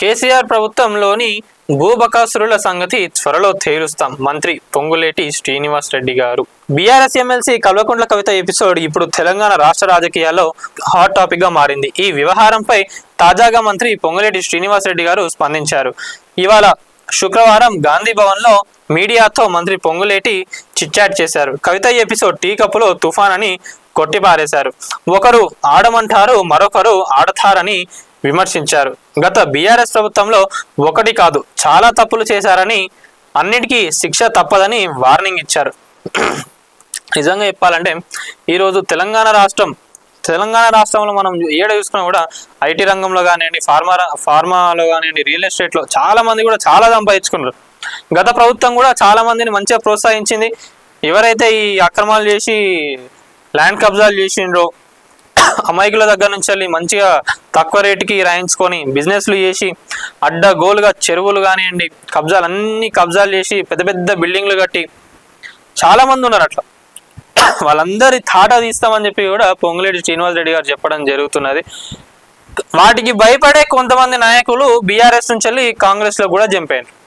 కేసీఆర్ ప్రభుత్వంలోని భూబకాసురుల సంగతి త్వరలో తేలుస్తాం మంత్రి పొంగులేటి శ్రీనివాస్ రెడ్డి గారు. BRS MLC Kalvakuntla Kavitha episode ఇప్పుడు తెలంగాణ రాష్ట్ర రాజకీయాల్లో హాట్ టాపిక్ గా మారింది. ఈ వ్యవహారంపై తాజాగా మంత్రి పొంగులేటి శ్రీనివాస్ రెడ్డి గారు స్పందించారు. ఇవాళ శుక్రవారం గాంధీ భవన్ లో మీడియాతో మంత్రి పొంగులేటి చిట్చాట్ చేశారు. కవిత ఎపిసోడ్ టీ కప్పులో తుఫాన్ అని కొట్టిపారేశారు. ఒకరు ఆడమంటారు, మరొకరు ఆడతారని విమర్శించారు. గత బీఆర్ఎస్ ప్రభుత్వంలో ఒకటి కాదు చాలా తప్పులు చేశారని, అన్నిటికీ శిక్ష తప్పదని వార్నింగ్ ఇచ్చారు. నిజంగా చెప్పాలంటే ఈరోజు తెలంగాణ రాష్ట్రంలో మనం ఏడ చూసుకున్నా కూడా ఐటీ రంగంలో కానివ్వండి, ఫార్మాలో కానివ్వండి, రియల్ ఎస్టేట్లో చాలా మంది కూడా చాలా సంపాదించుకున్నారు. గత ప్రభుత్వం కూడా చాలా మందిని మంచిగా ప్రోత్సహించింది. ఎవరైతే ఈ అక్రమాలు చేసి ల్యాండ్ కబ్జాలు చేసిండ్రో అమాయకుల దగ్గర నుంచి వెళ్ళి మంచిగా తక్కువ రేటుకి రాయించుకొని బిజినెస్లు చేసి అడ్డగోలుగా చెరువులు కానివ్వండి, కబ్జాలు చేసి పెద్ద పెద్ద బిల్డింగ్లు కట్టి చాలా మంది ఉన్నారు. అట్లా వాళ్ళందరి తాట తీస్తామని చెప్పి కూడా పొంగులేటి శ్రీనివాస్ రెడ్డి గారు చెప్పడం జరుగుతున్నది. వాటికి భయపడే కొంతమంది నాయకులు బీఆర్ఎస్ నుంచి వెళ్ళి కాంగ్రెస్ లో కూడా జంపారు.